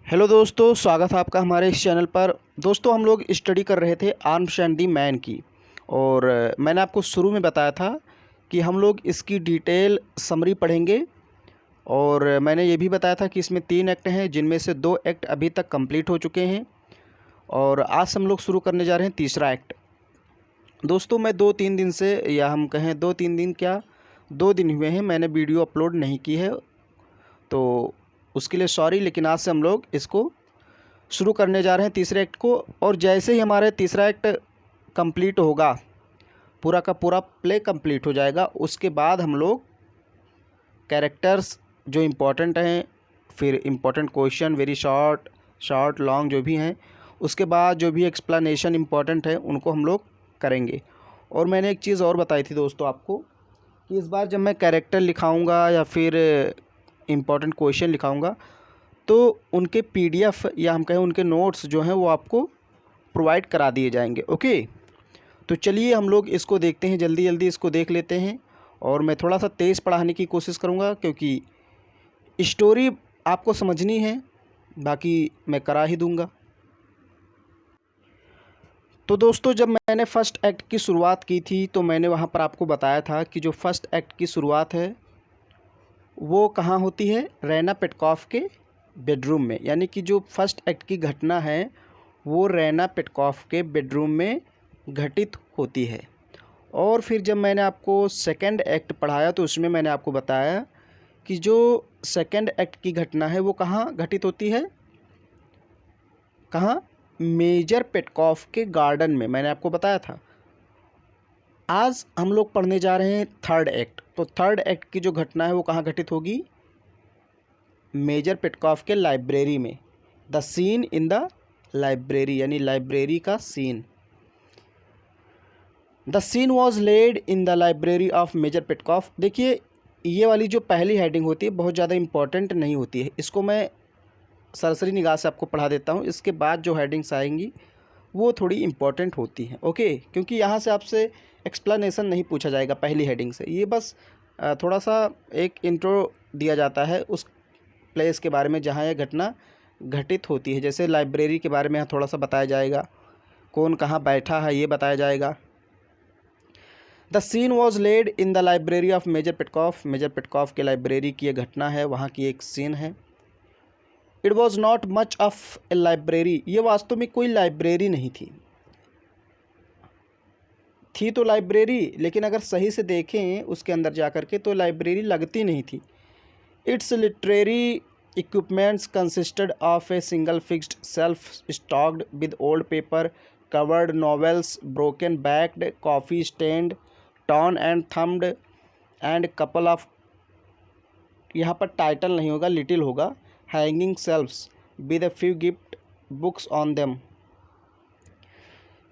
Hello दोस्तों, स्वागत है आपका हमारे इस चैनल पर। दोस्तों, हम लोग स्टडी कर रहे थे आर्म्स एंड दी मैन की। और मैंने आपको शुरू में बताया था कि हम लोग इसकी डिटेल समरी पढ़ेंगे। और मैंने ये भी बताया था कि इसमें 3 एक्ट हैं, जिनमें से 2 एक्ट अभी तक कंप्लीट हो चुके हैं। और आज हम लोग शुरू करने जा रहे हैं तीसरा एक्ट। दोस्तों, मैं 2-3 दिन से, या हम कहें 2-3 दिन क्या, 2 दिन हुए हैं मैंने वीडियो अपलोड नहीं की है, तो उसके लिए सॉरी। लेकिन आज से हम लोग इसको शुरू करने जा रहे हैं तीसरे एक्ट को। और जैसे ही हमारे तीसरा एक्ट कंप्लीट होगा, पूरा का पूरा प्ले कंप्लीट हो जाएगा, उसके बाद हम लोग कैरेक्टर्स जो इम्पोर्टेंट हैं, फिर important question, very short short long जो भी हैं, उसके बाद जो भी एक्सप्लेनेशन इम्पोर्टेंट है उनको हम लोग करेंगे। और मैंने एक चीज़ और बताई थी दोस्तों आपको कि इस बार जब मैं कैरेक्टर लिखाऊंगा या फिर इम्पोर्टेंट क्वेश्चन लिखाऊंगा, तो उनके पीडीएफ या हम कहें उनके नोट्स जो हैं वो आपको प्रोवाइड करा दिए जाएंगे। ओके, तो चलिए हम लोग इसको देखते हैं, जल्दी जल्दी इसको देख लेते हैं। और मैं थोड़ा सा तेज़ पढ़ाने की कोशिश करूँगा, क्योंकि स्टोरी आपको समझनी है, बाकी मैं करा ही दूँगा। तो दोस्तों, जब मैंने फ़र्स्ट एक्ट की शुरुआत की थी, तो मैंने वहाँ पर आपको बताया था कि जो फ़र्स्ट एक्ट की शुरुआत है वो कहाँ होती है, रैना पेटकॉफ के बेडरूम में। यानी कि जो फर्स्ट एक्ट की घटना है वो रैना पेटकॉफ के बेडरूम में घटित होती है। और फिर जब मैंने आपको सेकंड एक्ट पढ़ाया, तो उसमें मैंने आपको बताया कि जो सेकंड एक्ट की घटना है वो कहाँ घटित होती है, कहाँ, मेजर पेटकॉफ के गार्डन में, मैंने आपको बताया था। आज हम लोग पढ़ने जा रहे हैं थर्ड एक्ट। तो थर्ड एक्ट की जो घटना है वो कहाँ घटित होगी, मेजर पेटकॉफ के लाइब्रेरी में। The scene in the library, यानी लाइब्रेरी का सीन। The scene was laid in the library of Major Petkoff. देखिए, ये वाली जो पहली हेडिंग होती है बहुत ज़्यादा इंपॉर्टेंट नहीं होती है, इसको मैं सरसरी निगाह से आपको पढ़ा देता हूँ। इसके बाद जो हेडिंग्स आएंगी वो थोड़ी इंपॉर्टेंट होती हैं। ओके, क्योंकि यहाँ से आपसे एक्सप्लेनेशन नहीं पूछा जाएगा पहली हेडिंग से, ये बस थोड़ा सा एक इंट्रो दिया जाता है उस प्लेस के बारे में जहाँ यह घटना घटित होती है। जैसे लाइब्रेरी के बारे में यहाँ थोड़ा सा बताया जाएगा, कौन कहाँ बैठा है ये बताया जाएगा। The scene was laid in the library of Major Petkoff. Major Petkoff के लाइब्रेरी की ये घटना है, वहाँ की एक सीन है। It was not much of a library. ये वास्तव में कोई लाइब्रेरी नहीं थी। थी तो लाइब्रेरी, लेकिन अगर सही से देखें उसके अंदर जा कर के, तो लाइब्रेरी लगती नहीं थी। It's literary equipments consisted of a single fixed shelf stocked with old paper covered novels, broken backed, coffee stained, torn and thumbed, and couple of, यहाँ पर टाइटल नहीं होगा, लिटिल होगा, hanging shelves with a few gift books on them।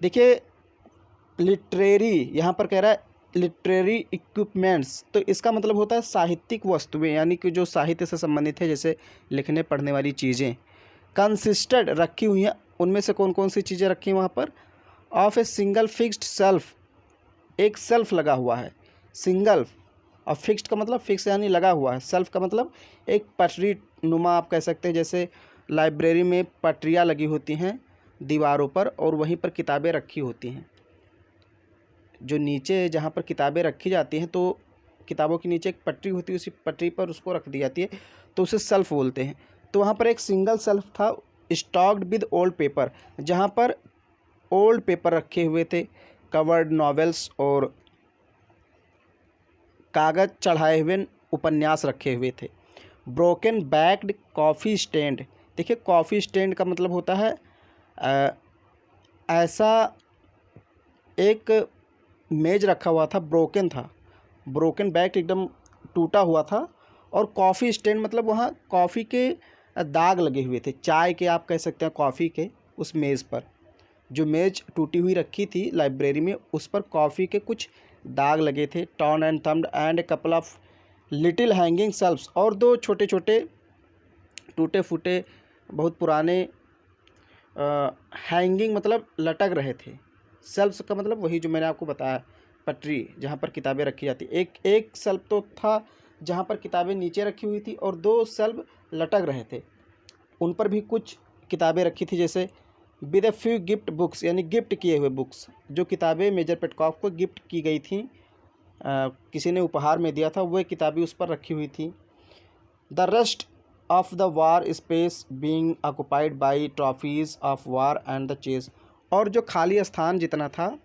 देखिए, literary यहाँ पर कह रहा है लिटरेरी इक्विपमेंट्स, तो इसका मतलब होता है साहित्यिक वस्तुएं, यानी कि जो साहित्य से संबंधित है, जैसे लिखने पढ़ने वाली चीज़ें। कंसिस्टेड रखी हुई हैं, उनमें से कौन कौन सी चीज़ें रखी हैं वहाँ पर, of a single fixed self, एक सेल्फ लगा हुआ है, सिंगल। और फिक्स्ड का मतलब फिक्स यानी लगा हुआ है, सेल्फ का मतलब एक पटरी नुमा आप कह सकते हैं। जैसे लाइब्रेरी में पटरियाँ लगी होती हैं दीवारों पर, और वहीं पर किताबें रखी होती हैं। जो नीचे जहाँ पर किताबें रखी जाती हैं, तो किताबों के नीचे एक पटरी होती है, उसी पटरी पर उसको रख दी जाती है, तो उसे सेल्फ बोलते हैं। तो वहाँ पर एक सिंगल सेल्फ था, स्टॉक्ड विद ओल्ड पेपर, जहाँ पर ओल्ड पेपर रखे हुए थे, कवर्ड नॉवेल्स, और कागज़ चढ़ाए हुए उपन्यास रखे हुए थे। Broken backed coffee stand. देखिए, कॉफ़ी स्टैंड का मतलब होता है ऐसा एक मेज रखा हुआ था, ब्रोकन था, ब्रोकन बैक एकदम टूटा हुआ था। और कॉफ़ी स्टैंड मतलब वहाँ कॉफ़ी के दाग लगे हुए थे, चाय के आप कह सकते हैं, कॉफ़ी के। उस मेज़ पर जो मेज़ टूटी हुई रखी थी लाइब्रेरी में, उस पर कॉफ़ी के कुछ दाग लगे थे। Torn and thumbed and couple of little hanging shelves, और 2 छोटे छोटे टूटे फूटे बहुत पुराने हैंगिंग मतलब लटक रहे थे। शेल्फ्स का मतलब वही जो मैंने आपको बताया, पटरी जहाँ पर किताबें रखी जाती। एक शेल्फ तो था जहाँ पर किताबें नीचे रखी हुई थी, और 2 शेल्फ लटक रहे थे। उन पर भी कुछ किताबें रखी थी, जैसे with a few gift books, यानी गिफ्ट किए हुए बुक्स, जो किताबें मेजर पेटकॉफ को गिफ्ट की गई थी, किसी ने उपहार में दिया था, वह किताबें उस पर रखी हुई थी। The rest of the wall space being occupied by trophies of war and the chase, और जो खाली स्थान जितना था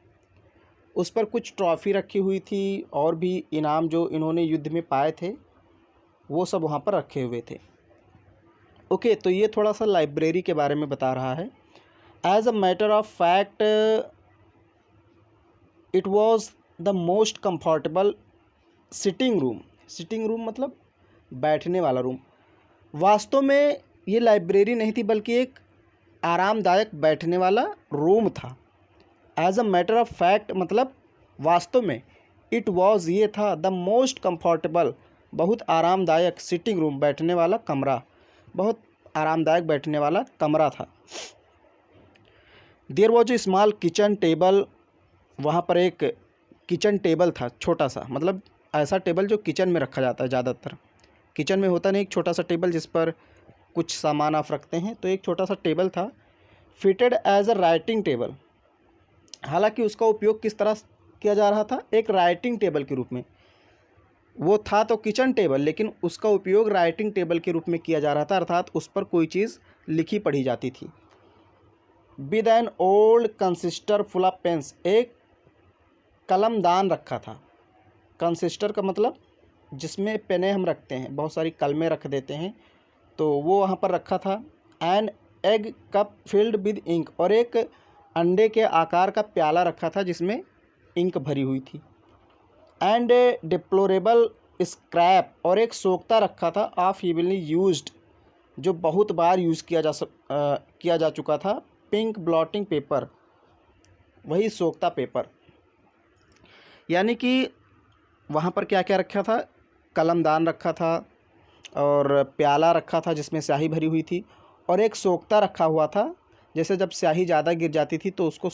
उस पर कुछ ट्रॉफ़ी रखी हुई थी और भी इनाम जो इन्होंने युद्ध में पाए थे वो सब वहाँ पर रखे हुए थे। ओके, तो ये थोड़ा सा लाइब्रेरी के बारे में बता रहा है। As a matter of fact it was the most comfortable sitting room. Sitting room मतलब बैठने वाला रूम। वास्तव में ये लाइब्रेरी नहीं थी बल्कि एक आरामदायक बैठने वाला रूम था। As a matter of fact मतलब वास्तव में, इट वॉज ये था, द मोस्ट कंफर्टेबल बहुत आरामदायक, सिटिंग रूम बैठने वाला कमरा, बहुत आरामदायक बैठने वाला कमरा था। There was a small kitchen table, वहाँ पर एक किचन टेबल था छोटा सा, मतलब ऐसा टेबल जो किचन में रखा जाता है। ज़्यादातर किचन में होता नहीं एक छोटा सा टेबल जिस पर कुछ सामान आप रखते हैं, तो एक छोटा सा टेबल था। Fitted as a writing table, हालांकि उसका उपयोग किस तरह किया जा रहा था, एक राइटिंग टेबल के रूप में। वो था तो किचन टेबल, लेकिन उसका उपयोग राइटिंग टेबल के रूप में किया जा रहा था, अर्थात उस पर कोई चीज़ लिखी पढ़ी जाती थी। With an old canister full of pens, एक कलमदान रखा था। कंसिस्टर का मतलब जिसमें पेनें हम रखते हैं, बहुत सारी कलमें रख देते हैं, तो वो वहाँ पर रखा था। An egg cup filled with ink, और एक अंडे के आकार का प्याला रखा था जिसमें इंक भरी हुई थी। एंड ए डिप्लोरेबल स्क्रैप, और एक सोख्ता रखा था ऑफ हीविली यूज्ड, जो बहुत बार यूज़ किया जा चुका था, पिंक ब्लॉटिंग पेपर, वही सोख्ता पेपर। यानी कि वहाँ पर क्या क्या रखा था, कलमदान रखा था और प्याला रखा था जिसमें स्याही भरी हुई थी, और एक सोख्ता रखा हुआ था, जैसे जब स्याही ज़्यादा गिर जाती थी तो उसको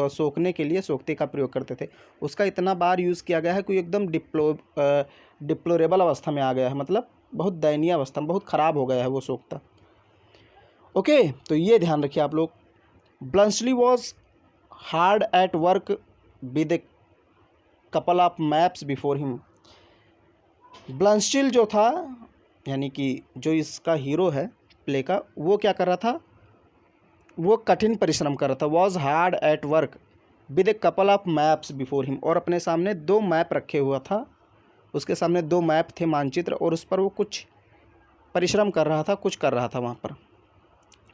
सोखने के लिए सोख्ते का प्रयोग करते थे। उसका इतना बार यूज़ किया गया है कि एकदम डिप्लोरेबल अवस्था में आ गया है, मतलब बहुत दयनीय अवस्था में, बहुत ख़राब हो गया है वो सोख्ता। ओके, तो ये ध्यान रखिए आप लोग। Bluntschli was hard at work with a couple of maps before him. Bluntschli जो था, यानी कि जो इसका हीरो है प्ले का, वो क्या कर रहा था, वो कठिन परिश्रम कर रहा था। Was hard at work with a couple of maps before him, और अपने सामने 2 मैप रखे हुआ था, उसके सामने 2 मैप थे, मानचित्र, और उस पर वो कुछ परिश्रम कर रहा था, कुछ कर रहा था वहाँ पर।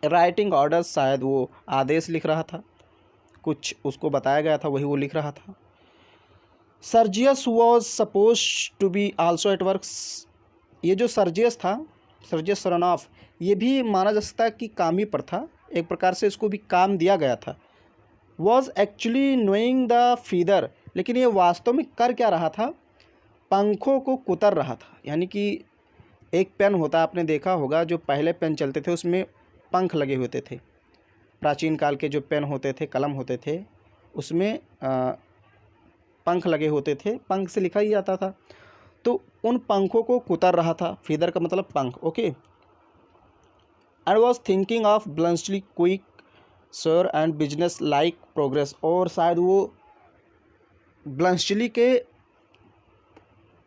राइटिंग ऑर्डर्स, शायद वो आदेश लिख रहा था, कुछ उसको बताया गया था वही वो लिख रहा था। Sergius was suppose to be also at work, ये जो सर्जियस था, सर्जियस सरनॉफ, ये भी माना जा सकता है कि काम ही पर था, एक प्रकार से इसको भी काम दिया गया था। Was actually knowing the feather, लेकिन ये वास्तव में कर क्या रहा था, पंखों को कुतर रहा था। यानी कि एक पेन होता, आपने देखा होगा, जो पहले पेन चलते थे उसमें पंख लगे होते थे। प्राचीन काल के जो पेन होते थे, कलम होते थे, उसमें पंख लगे होते थे, पंख से लिखा ही जाता था, तो उन पंखों को कुतर रहा था। फीदर का मतलब पंख। Okay, and was thinking of Bluntschli quick sure and businesslike progress, और शायद वो ब्लंसली के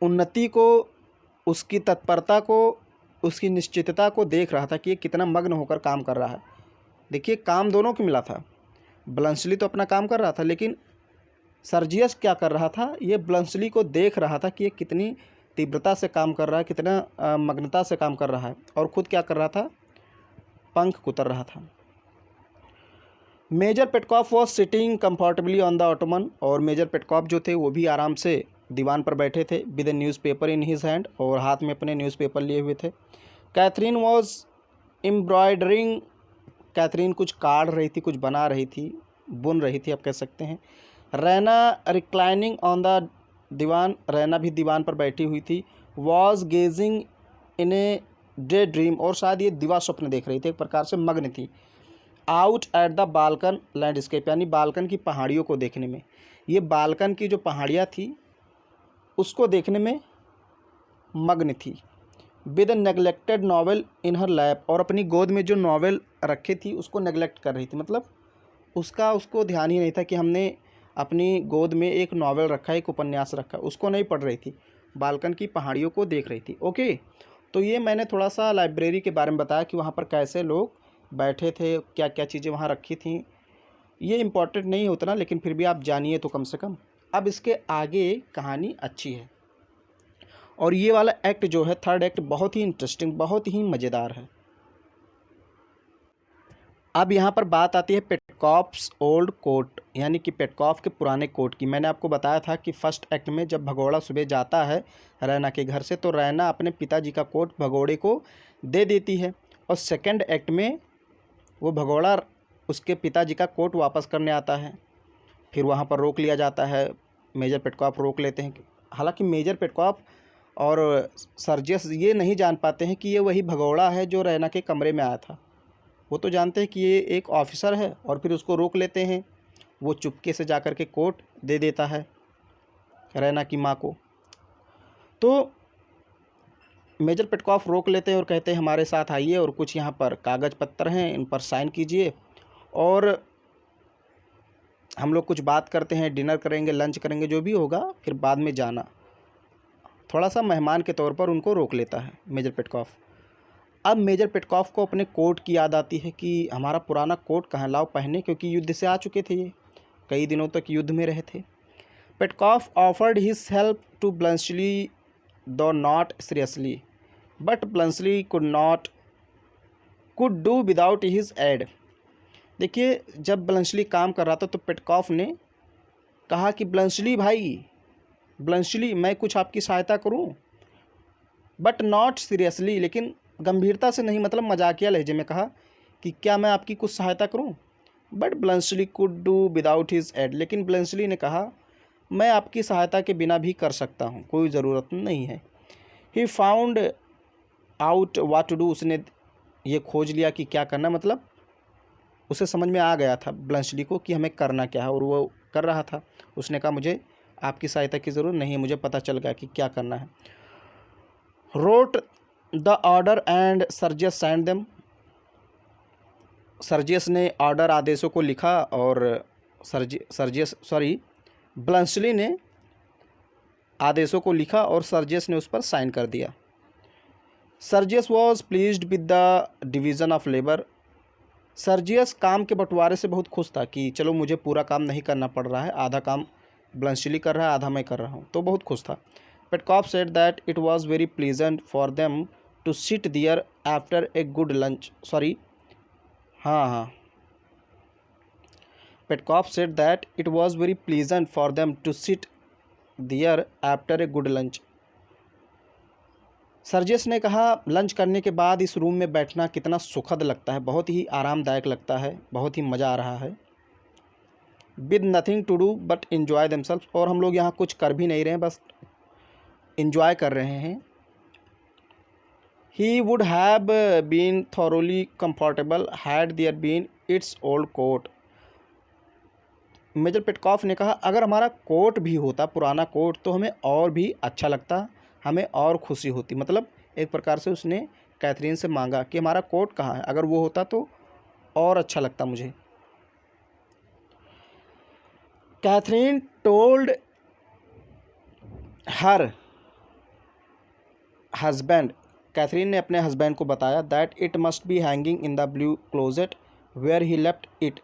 उन्नति को, उसकी तत्परता को, उसकी निश्चितता को देख रहा था कि ये कितना मग्न होकर काम कर रहा है। देखिए, काम दोनों को मिला था। ब्लंसली तो अपना काम कर रहा था, लेकिन सर्जियस क्या कर रहा था, ये ब्लंसली को देख रहा था कि ये कितनी तीव्रता से काम कर रहा है, कितना मग्नता से काम कर रहा है, और ख़ुद क्या कर रहा था, पंख कुतर रहा था। Major Petkoff was sitting comfortably on the ottoman, और मेजर पेटकॉफ जो थे वो भी आराम से दीवान पर बैठे थे, with A newspaper in his hand, और हाथ में अपने न्यूज़पेपर लिए हुए थे। कैथरीन वॉज एम्ब्रॉयडरिंग, कैथरीन कुछ काढ़ रही थी, कुछ बना रही थी, बुन रही थी, आप कह सकते हैं। Raina reclining on the divan, Raina भी दीवान पर बैठी हुई थी। Was gazing in a day dream, और शायद ये दिवा स्वप्न देख रही थी, एक प्रकार से मग्न थी। Out at the Balkan landscape, यानी बाल्कन की पहाड़ियों को देखने में, ये बाल्कन की जो पहाड़ियाँ थी उसको देखने में मग्न थी। With neglected novel in her lap, और अपनी गोद में जो नॉवेल रखी थी उसको नेगलेक्ट कर रही थी, मतलब उसको ध्यान ही नहीं था कि हमने अपनी गोद में एक नॉवेल रखा है, एक उपन्यास रखा है, उसको नहीं पढ़ रही थी, बालकन की पहाड़ियों को देख रही थी। ओके, तो ये मैंने थोड़ा सा लाइब्रेरी के बारे में बताया कि वहाँ पर कैसे लोग बैठे थे, क्या क्या चीज़ें वहाँ रखी थीं। ये इम्पॉर्टेंट नहीं है उतना, लेकिन फिर भी आप जानिए तो कम से कम। अब इसके आगे कहानी अच्छी है, और ये वाला एक्ट जो है, थर्ड एक्ट, बहुत ही इंटरेस्टिंग, बहुत ही मज़ेदार है। अब यहाँ पर बात आती है पेटकॉफ्स ओल्ड कोट, यानी कि पेटकॉफ के पुराने कोट की। मैंने आपको बताया था कि फर्स्ट एक्ट में जब भगोड़ा सुबह जाता है रैना के घर से, तो रैना अपने पिताजी का कोट भगोड़े को दे देती है, और सेकंड एक्ट में वो भगोड़ा उसके पिताजी का कोट वापस करने आता है। फिर वहाँ पर रोक लिया जाता है, मेजर पेटकॉफ रोक लेते हैं। हालांकि मेजर पेटकॉफ और सर्जियस ये नहीं जान पाते हैं कि ये वही भगोड़ा है जो रैना के कमरे में आया था। वो तो जानते हैं कि ये एक ऑफिसर है, और फिर उसको रोक लेते हैं। वो चुपके से जाकर के कोट दे देता है रैना की माँ को। तो मेजर पेटकॉफ रोक लेते हैं और कहते हैं हमारे साथ आइए, और कुछ यहाँ पर कागज़ पत्तर हैं, इन पर साइन कीजिए, और हम लोग कुछ बात करते हैं, डिनर करेंगे, लंच करेंगे, जो भी होगा, फिर बाद में जाना। थोड़ा सा मेहमान के तौर पर उनको रोक लेता है मेजर पेटकॉफ। अब मेजर पेटकॉफ को अपने कोट की याद आती है कि हमारा पुराना कोट कहाँ, लाओ पहने, क्योंकि युद्ध से आ चुके थे, ये कई दिनों तक युद्ध में रहे थे। Petkoff offered his help to Bluntschli though not seriously, but Bluntschli could do without his aid. देखिए, जब ब्लंशली काम कर रहा था तो पेटकॉफ ने कहा कि ब्लंशली भाई, ब्लंशली मैं कुछ आपकी सहायता करूं, बट नॉट सीरियसली, लेकिन गंभीरता से नहीं, मतलब मजाकिया लहजे में कहा कि क्या मैं आपकी कुछ सहायता करूं। But Bluntschli could do without his aid, लेकिन ब्लंशली ने कहा मैं आपकी सहायता के बिना भी कर सकता हूं, कोई ज़रूरत नहीं है। He found out what to do, उसने ये खोज लिया कि क्या करना, मतलब उसे समझ में आ गया था ब्लंशली को कि हमें करना क्या है, और वो कर रहा था। उसने कहा मुझे आपकी सहायता की ज़रूरत नहीं है, मुझे पता चल गया कि क्या करना है। Wrote the order and Sergius signed them, Sergius ने ऑर्डर आदेशों को लिखा, और ब्लंशली ने आदेशों को लिखा और सर्जियस ने उस पर साइन कर दिया। Sergius was pleased with the division of labour, Sergius काम के बंटवारे से बहुत खुश था कि चलो मुझे पूरा काम नहीं करना पड़ रहा है, आधा काम ब्लंशली कर रहा है, आधा मैं कर रहा हूँ, तो बहुत खुश था। Petkoff said that it was very pleasant for them to sit there after a good lunch, Petkoff said that it was very pleasant for them to sit there after a good lunch. Sergius ने कहा lunch करने के बाद इस room में बैठना कितना सुखद लगता है, बहुत ही आरामदायक लगता है, बहुत ही मज़ा आ रहा है। With nothing to do but enjoy themselves, और हम लोग यहाँ कुछ कर भी नहीं रहे हैं, बस इन्जॉय कर रहे हैं। He would have been thoroughly comfortable had there been its old coat, Major Petkoff ने कहा अगर हमारा कोट भी होता, पुराना कोट, तो हमें और भी अच्छा लगता, हमें और खुशी होती। मतलब एक प्रकार से उसने कैथरीन से मांगा कि हमारा कोट कहाँ है, अगर वो होता तो और अच्छा लगता मुझे। Catherine told her husband, Catherine ने अपने हस्बैंड को बताया that it must be hanging in the blue closet where he left it,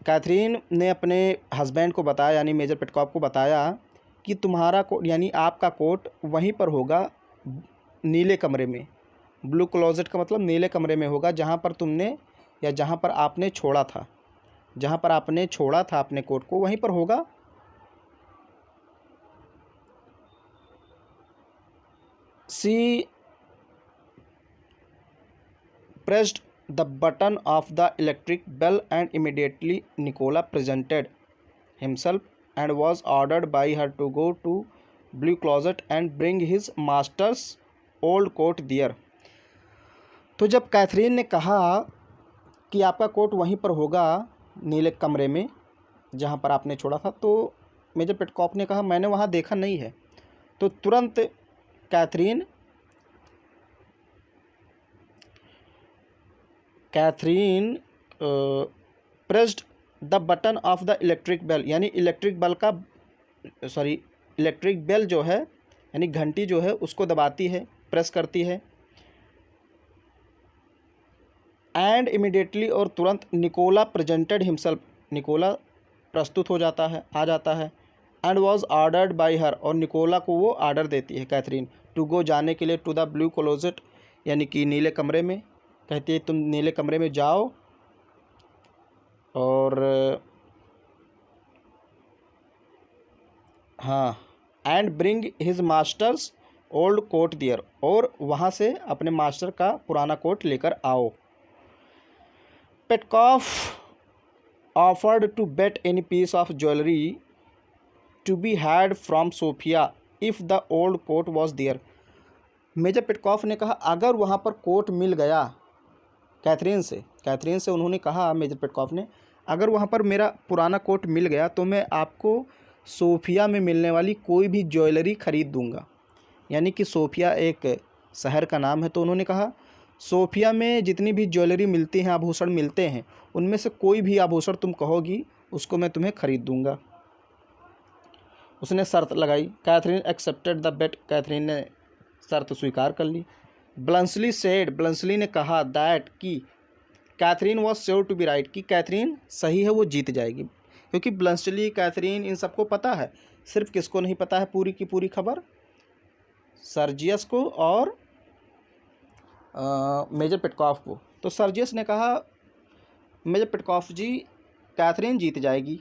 Catherine ने अपने हस्बैंड को बताया, यानी मेजर पेटकॉफ को बताया कि तुम्हारा कोट, यानी आपका कोट वहीं पर होगा नीले कमरे में। ब्लू क्लोजेट का मतलब नीले कमरे में होगा, जहाँ पर तुमने या जहाँ पर आपने छोड़ा था, जहाँ पर आपने छोड़ा था अपने कोट को, वहीं पर होगा। सी pressed the button of the electric bell and immediately Nicola presented himself and was ordered by her to go to blue closet and bring his master's old coat there। तो जब कैथरीन ने कहा कि आपका कोट वहीं पर होगा नीले कमरे में जहाँ पर आपने छोड़ा था, तो मेजर पेटकॉफ ने कहा मैंने वहाँ देखा नहीं है। तो तुरंत Catherine Catherine pressed the button of the electric bell, यानी इलेक्ट्रिक बेल जो है यानी घंटी जो है उसको दबाती है, प्रेस करती है। एंड इमिडिएटली, और तुरंत, निकोला प्रेजेंटेड हिमसेल्फ, निकोला प्रस्तुत हो जाता है, आ जाता है। And was ordered by her, और निकोला को वो ऑर्डर देती है कैथरीन, टू गो, जाने के लिए, टू द ब्लू क्लोजेट, यानी कि नीले कमरे में। कहती है तुम नीले कमरे में जाओ और हाँ, and bring his master's old coat there, और वहाँ से अपने मास्टर का पुराना कोट लेकर आओ। Petkoff offered to bet any piece of jewellery to be had from Sophia if the old coat was there. Major Petkoff ने कहा अगर वहाँ पर कोट मिल गया कैथरीन से उन्होंने कहा, मेजर पेटकॉफ ने, अगर वहाँ पर मेरा पुराना कोट मिल गया तो मैं आपको सोफिया में मिलने वाली कोई भी ज्वेलरी ख़रीद दूँगा। यानी कि सोफिया एक शहर का नाम है, तो उन्होंने कहा सोफिया में जितनी भी ज्वेलरी मिलती हैं, आभूषण मिलते हैं, उनमें से कोई भी आभूषण तुम कहोगी उसको मैं तुम्हें ख़रीद दूँगा। उसने शर्त लगाई। Catherine accepted the bet, Catherine ने शर्त स्वीकार कर ली। ब्लंसली ने कहा दैट कि Catherine was sure to be right, कि कैथरीन सही है, वो जीत जाएगी। क्योंकि ब्लंसली, कैथरीन, इन सबको पता है, सिर्फ किसको नहीं पता है पूरी की पूरी खबर, सर्जियस को और मेजर पेटकॉफ को। तो सर्जियस ने कहा मेजर पेटकॉफ जी, कैथरीन जीत जाएगी।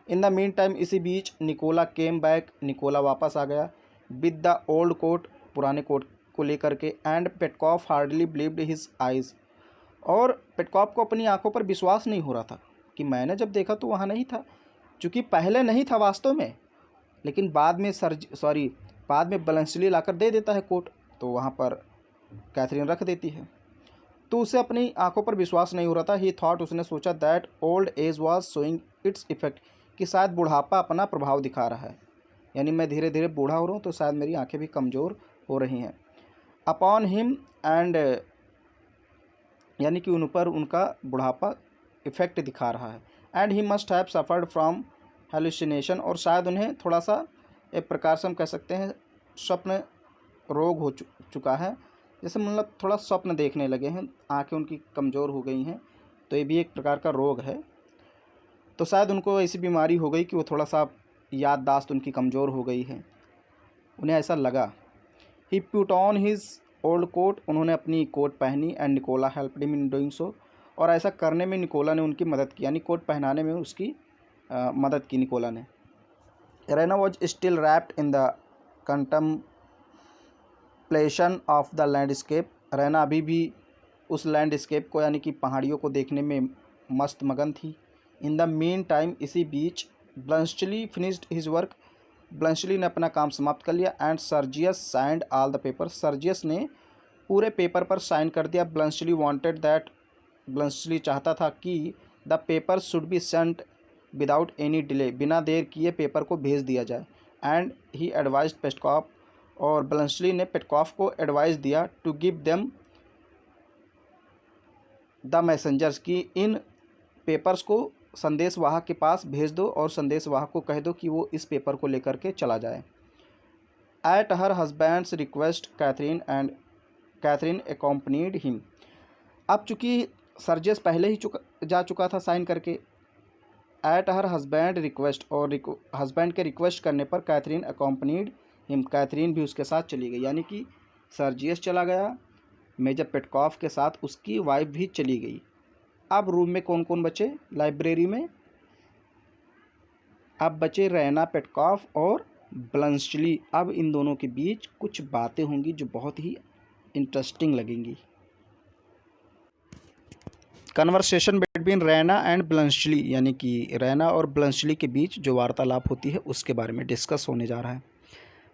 इन द मीन टाइम, इसी बीच, निकोला केम बैक, निकोला वापस आ गया, विद द ओल्ड कोट, पुराने कोट को लेकर के। And Petkoff hardly believed his eyes, और पेटकॉफ को अपनी आंखों पर विश्वास नहीं हो रहा था कि मैंने जब देखा तो वहाँ नहीं था, क्योंकि पहले नहीं था वास्तव में, लेकिन बाद में ब्लंसली लाकर दे देता है कोट, तो वहाँ पर कैथरीन रख देती है। तो उसे अपनी आंखों पर विश्वास नहीं हो रहा था। ही थॉट, उसने सोचा, that old age was showing its effect, कि शायद बुढ़ापा अपना प्रभाव दिखा रहा है, यानी मैं धीरे धीरे बूढ़ा हो रहा हूँ, तो शायद मेरी आंखें भी कमज़ोर हो रही हैं। अपॉन हिम एंड, यानी कि उन पर उनका बुढ़ापा इफेक्ट दिखा रहा है। And he must have suffered from hallucination, और शायद उन्हें थोड़ा सा, एक प्रकार से हम कह सकते हैं, स्वप्न रोग हो चुका है, जैसे मतलब थोड़ा स्वप्न देखने लगे हैं, आंखें उनकी कमज़ोर हो गई हैं, तो ये भी एक प्रकार का रोग है। तो शायद उनको ऐसी बीमारी हो गई कि वो थोड़ा सा याददाश्त उनकी कमज़ोर हो गई है, उन्हें ऐसा लगा। He put on his old coat, उन्होंने अपनी कोट पहनी। And Nicola helped him in doing so, और ऐसा करने में निकोला ने उनकी मदद की, यानी कोट पहनाने में उसकी मदद की निकोला ने। Raina was still wrapped in the contemplation of the landscape, Raina अभी भी उस लैंडस्केप को, यानी कि पहाड़ियों को देखने में मस्त मगन थी। इन द मीन टाइम, इसी बीच, ब्लंसली फिनिश्ड हिज वर्क, ब्लंसली ने अपना काम समाप्त कर लिया। And Sergius signed all the paper, Sergius ने पूरे पेपर पर साइन कर दिया। ब्लंसली वांटेड दैट, ब्लंसली चाहता था कि the paper should be sent without any delay, बिना देर किए पेपर को भेज दिया जाए। एंड ही एडवाइज्ड पेटकॉफ, और ब्लंसली ने पेटकॉफ को एडवाइस दिया, to give them the messengers, की इन पेपर्स को संदेशवाहक के पास भेज दो, और संदेशवाहक को कह दो कि वो इस पेपर को लेकर के चला जाए। At her husband's request Catherine accompanied him, अब चूँकि सर्जियस पहले ही जा चुका था साइन करके। एट हर हस्बैंड रिक्वेस्ट, और हस्बैंड के रिक्वेस्ट करने पर कैथरीन अकॉम्पनीड हिम, कैथरीन भी उसके साथ चली गई, यानी कि सर्जियस चला गया, मेजर पेटकॉफ के साथ उसकी वाइफ भी चली गई। अब रूम में कौन कौन बचे, लाइब्रेरी में अब बचे रेना, पेटकॉफ और ब्लंसली। अब इन दोनों के बीच कुछ बातें होंगी जो बहुत ही इंटरेस्टिंग लगेंगी। कन्वर्सेशन बिटवीन रेना एंड ब्लंसली, यानी कि रेना और ब्लंसली के बीच जो वार्तालाप होती है उसके बारे में डिस्कस होने जा रहा है।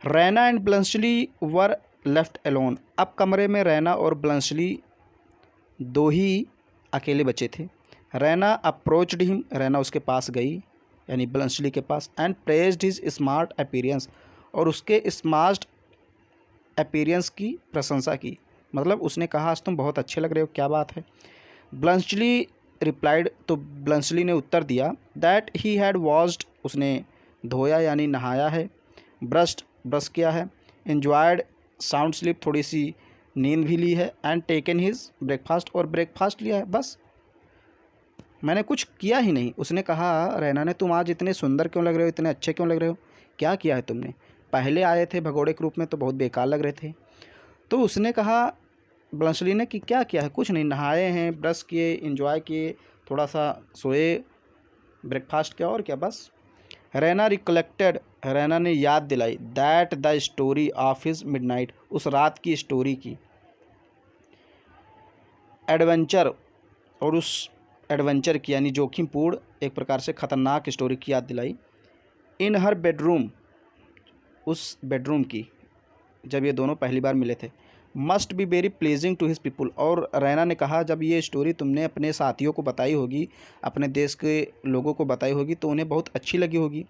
Raina and Bluntschli were left alone, अब कमरे में रेना और ब्लंसली दो ही अकेले बचे थे। रेना अप्रोच्ड हिम, रेना उसके पास गई, यानी ब्लंसली के पास। And praised his smart appearance, और उसके स्मार्ट अपीयरेंस की प्रशंसा की, मतलब उसने कहा आज तुम बहुत अच्छे लग रहे हो, क्या बात है। ब्लंशली रिप्लाइड, तो ब्लंशली ने उत्तर दिया दैट ही हैड वॉश्ड, उसने धोया यानी नहाया है, ब्रश्ड ब्रश किया है, एन्जॉयड साउंड स्लीप, थोड़ी सी नींद भी ली है, एंड टेकन हिज ब्रेकफास्ट, और ब्रेकफास्ट लिया है, बस मैंने कुछ किया ही नहीं। उसने कहा रैना ने, तुम आज इतने सुंदर क्यों लग रहे हो, इतने अच्छे क्यों लग रहे हो, क्या किया है तुमने, पहले आए थे भगोड़े के रूप में तो बहुत बेकार लग रहे थे। तो उसने कहा ब्लंशली ने कि क्या किया है, कुछ नहीं, नहाए हैं, ब्रश किए, एंजॉय किए, थोड़ा सा सोए, ब्रेकफास्ट किया, और क्या बस। रैना रिकलेक्टेड, रैना ने याद दिलाई that the story of his midnight, उस रात की स्टोरी की, एडवेंचर, और उस एडवेंचर की यानी जोखिमपूर्ण, एक प्रकार से ख़तरनाक स्टोरी की याद दिलाई। इन हर बेडरूम, उस बेडरूम की, जब ये दोनों पहली बार मिले थे। Must be very pleasing to his people, और रैना ने कहा जब ये स्टोरी तुमने अपने साथियों को बताई होगी, अपने देश के लोगों को बताई होगी, तो उन्हें बहुत अच्छी लगी होगी।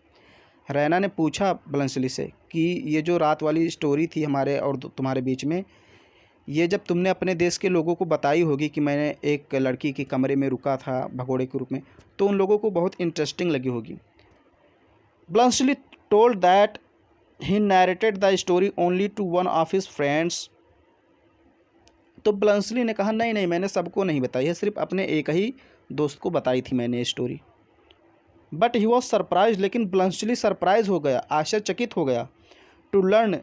रैना ने पूछा ब्लंशली से कि ये जो रात वाली स्टोरी थी हमारे और तुम्हारे बीच में, ये जब तुमने अपने देश के लोगों को बताई होगी कि मैंने एक लड़की के कमरे में रुका था भगोड़े के रूप में, तो उन लोगों को बहुत इंटरेस्टिंग लगी होगी। Bluntschli told that he narrated the story only to one of his friends, तो ब्लंशली ने कहा नहीं नहीं, मैंने सबको नहीं बताई है, सिर्फ अपने एक ही दोस्त को बताई थी मैंने story. But he was surprise, लेकिन ब्लंशली सरप्राइज हो गया, आश्चर्यचकित हो गया, टू लर्न,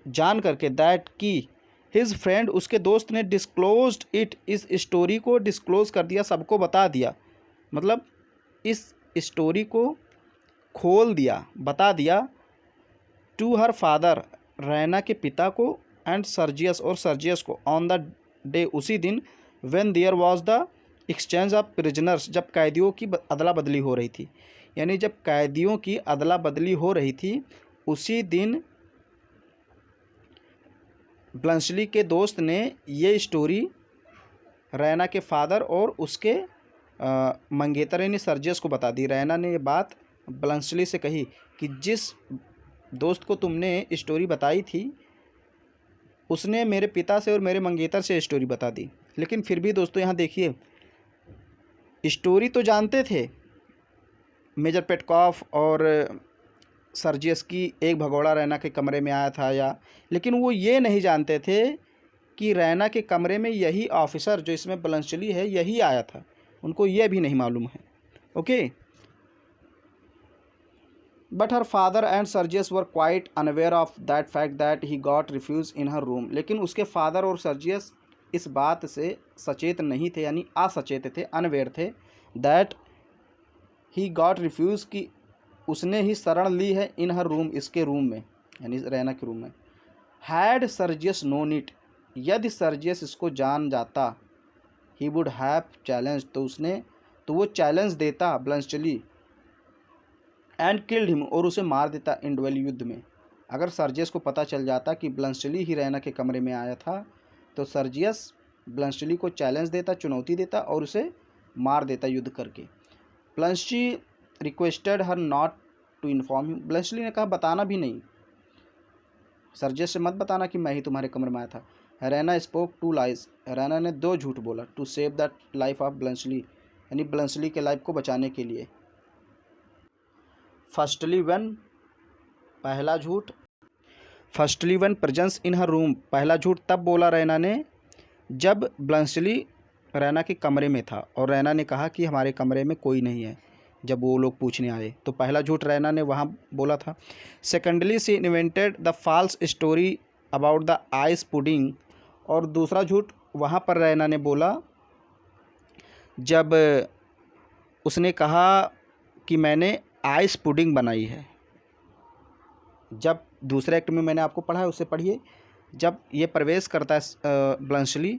जान करके, दैट कि हिज फ्रेंड, उसके दोस्त ने डिस्क्लोज्ड इट, इस स्टोरी को डिस्क्लोज कर दिया, सबको बता दिया, मतलब इस स्टोरी को खोल दिया, बता दिया, टू हर फादर, रैना के पिता को, एंड सर्जियस, और सर्जियस को, ऑन द डे, उसी दिन, when there was the exchange of prisoners, जब कैदियों की अदला बदली हो रही थी, यानी जब कैदियों की अदला बदली हो रही थी उसी दिन ब्लंशली के दोस्त ने ये स्टोरी रैना के फादर और उसके मंगेतर यानी सर्जियस को बता दी। रैना ने ये बात ब्लंशली से कही कि जिस दोस्त को तुमने स्टोरी बताई थी उसने मेरे पिता से और मेरे मंगेतर से स्टोरी बता दी। लेकिन फिर भी दोस्तों यहाँ देखिए, स्टोरी तो जानते थे मेजर पेटकॉफ और सर्जियस की, एक भगोड़ा रैना के कमरे में आया था या, लेकिन वो ये नहीं जानते थे कि रैना के कमरे में यही ऑफिसर जो इसमें ब्लंशली है यही आया था, उनको ये भी नहीं मालूम है। Okay, but her father and Sergius were quite unaware of that fact that he got refuge in her room, लेकिन उसके फादर और सर्जियस इस बात से सचेत नहीं थे, यानी असचेत थे, अनअवेयर थे, दैट ही गॉट रिफ्यूज़, की उसने ही शरण ली है, इन हर रूम, इसके रूम में, यानी रैना के रूम में। हैड सर्जियस नोन इट, यदि सर्जियस इसको जान जाता, ही वुड हैव चैलेंज, तो वो चैलेंज देता ब्लंशली, एंड किल्ड हिम, और उसे मार देता इन ड्वेल, युद्ध में। अगर सर्जियस को पता चल जाता कि ब्लंशली ही रैना के कमरे में आया था, तो सर्जियस ब्लंशली को चैलेंज देता, चुनौती देता और उसे मार देता युद्ध करके। Bluntschli requested her not to inform him, Bluntschli ने कहा बताना भी नहीं, सर्जियस से मत बताना कि मैं ही तुम्हारे कमरे में आया था। Raina spoke two lies, Raina ने 2 झूठ बोला, to save the life of Bluntschli, यानी ब्लंशली के लाइफ को बचाने के लिए। फर्स्टली वन, पहला झूठ, firstly one presence in her room, पहला झूठ तब बोला रैना ने जब ब्लंशली रैना के कमरे में था और रैना ने कहा कि हमारे कमरे में कोई नहीं है, जब वो लोग पूछने आए, तो पहला झूठ रैना ने वहाँ बोला था। Secondly she invented the false story about the ice pudding, और दूसरा झूठ वहाँ पर रैना ने बोला जब उसने कहा कि मैंने आइस पुडिंग बनाई है। जब दूसरे एक्ट में मैंने आपको पढ़ा है, उससे पढ़िए। जब ये प्रवेश करता है ब्लंशली,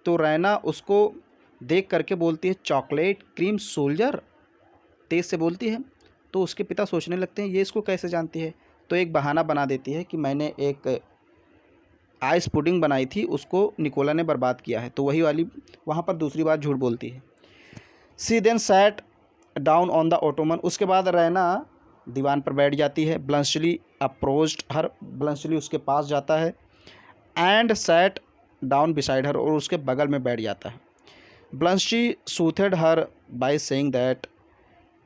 तो रैना उसको देख करके बोलती है चॉकलेट क्रीम सोल्जर, तेज़ से बोलती है। तो उसके पिता सोचने लगते हैं ये इसको कैसे जानती है, तो एक बहाना बना देती है कि मैंने एक आइस पुडिंग बनाई थी, उसको निकोला ने बर्बाद किया है, तो वही वाली वहाँ पर दूसरी बार झूठ बोलती है। She then sat down on the ottoman, उसके बाद रैना दीवान पर बैठ जाती है। ब्लंशली अप्रोच्ड हर, ब्लंशली उसके पास जाता है, and sat down beside her, और उसके बगल में बैठ जाता है। Bluntschli soothed her by saying that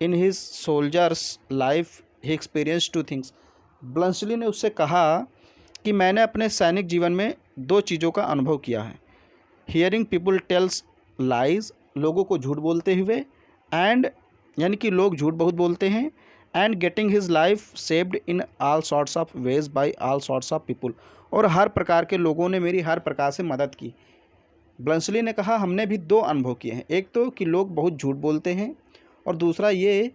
in his soldier's life he experienced two things. Bluntschli ने उससे कहा कि मैंने अपने सैनिक जीवन में दो चीज़ों का अनुभव किया है, हियरिंग पीपल टेल्स लाइज, लोगों को झूठ बोलते हुए, एंड यानी कि लोग झूठ बहुत बोलते हैं, and getting his life saved in all sorts of ways by all sorts of people, और हर प्रकार के लोगों ने मेरी हर प्रकार से मदद की। ब्लंशली ने कहा हमने भी दो अनुभव किए हैं, एक तो कि लोग बहुत झूठ बोलते हैं और दूसरा ये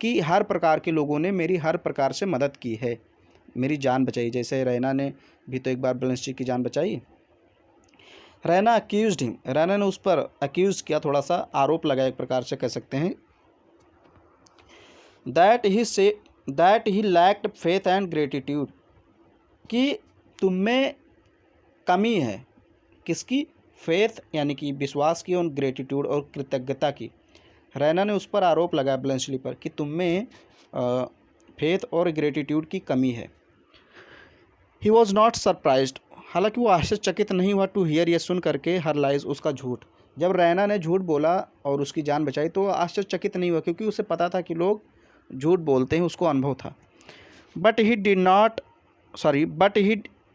कि हर प्रकार के लोगों ने मेरी हर प्रकार से मदद की है, मेरी जान बचाई। जैसे रैना ने भी तो एक बार ब्लंशली की जान बचाई। रैना अक्यूज्ड हिम, रैना ने उस पर अक्यूज़ किया, थोड़ा सा आरोप लगाया, एक प्रकार से कह सकते हैं, that he lacked faith and gratitude, कि तुम में कमी है, किसकी? फेथ यानी कि विश्वास की, और ग्रेटिट्यूड और कृतज्ञता की। रैना ने उस पर आरोप लगाया ब्लंशली पर कि तुम में फेथ और ग्रेटिट्यूड की कमी है। ही वॉज नॉट सरप्राइज्ड, हालांकि वो आश्चर्यचकित नहीं हुआ, टू हियर, ये सुन करके, हर लाइज, उसका झूठ। जब रैना ने झूठ बोला और उसकी जान बचाई तो आश्चर्यचकित नहीं हुआ, क्योंकि उसे पता था कि लोग झूठ बोलते हैं, उसको अनुभव था। बट ही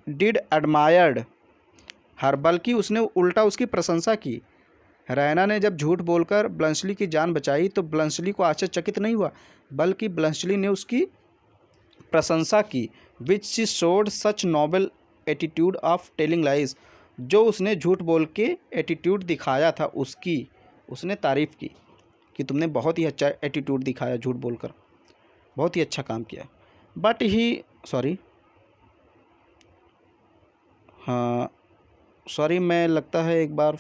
डिड एडमायर्ड हर, बल्कि उसने उल्टा उसकी प्रशंसा की। रैना ने जब झूठ बोलकर ब्लंशली की जान बचाई तो ब्लंशली को आश्चर्यचकित नहीं हुआ, बल्कि ब्लंशली ने उसकी प्रशंसा की। Which she showed such noble attitude of telling lies, जो उसने झूठ बोल के एटीट्यूड दिखाया था, उसकी उसने तारीफ़ की कि तुमने बहुत ही अच्छा एटीट्यूड दिखाया, झूठ बोलकर बहुत ही अच्छा काम किया। बट ही सॉरी मैं लगता है एक बार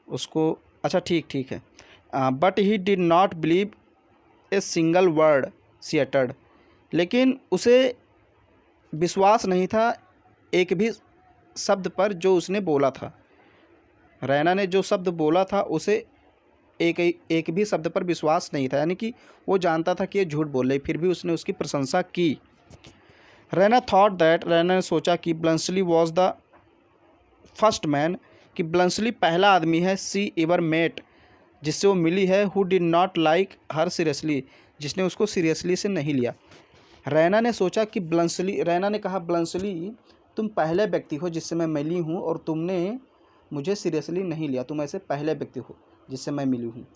उसको, अच्छा ठीक है। But he did not believe a single word she uttered, लेकिन उसे विश्वास नहीं था एक भी शब्द पर जो उसने बोला था। रैना ने जो शब्द बोला था उसे एक भी शब्द पर विश्वास नहीं था, यानी कि वो जानता था कि ये झूठ बोल रही, फिर भी उसने उसकी प्रशंसा की। रैना थॉट दैट, रैना ने सोचा कि Bluntschli was the first man, कि ब्लंशली पहला आदमी है, सी एवर मेट, जिससे वो मिली है, who did not like her seriously, जिसने उसको सीरियसली से नहीं लिया। रैना ने सोचा कि रैना ने कहा ब्लंशली तुम पहले व्यक्ति हो जिससे मैं मिली हूँ और तुमने मुझे सीरियसली नहीं लिया, तुम ऐसे पहले व्यक्ति हो जिससे मैं मिली हूँ।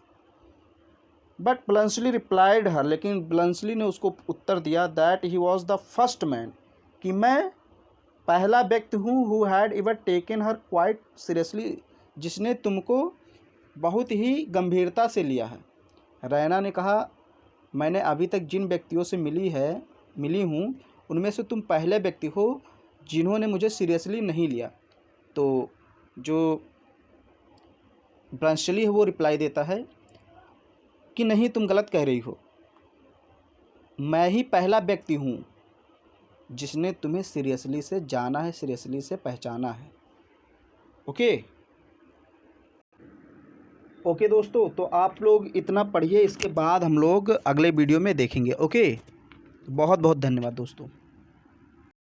बट ब्लंशली रिप्लाइड हर, लेकिन ब्लंशली ने उसको उत्तर दिया, that he was the first man, कि मैं पहला व्यक्ति हूँ, who had ever taken her quite seriously, जिसने तुमको बहुत ही गंभीरता से लिया है। रैना ने कहा मैंने अभी तक जिन व्यक्तियों से मिली हूँ उनमें से तुम पहले व्यक्ति हो जिन्होंने मुझे सीरियसली नहीं लिया। तो जो ब्लंशली है वो रिप्लाई देता है कि नहीं, तुम गलत कह रही हो, मैं ही पहला व्यक्ति हूँ जिसने तुम्हें सीरियसली से जाना है, सीरियसली से पहचाना है। ओके दोस्तों, तो आप लोग इतना पढ़िए, इसके बाद हम लोग अगले वीडियो में देखेंगे। ओके, बहुत बहुत धन्यवाद दोस्तों।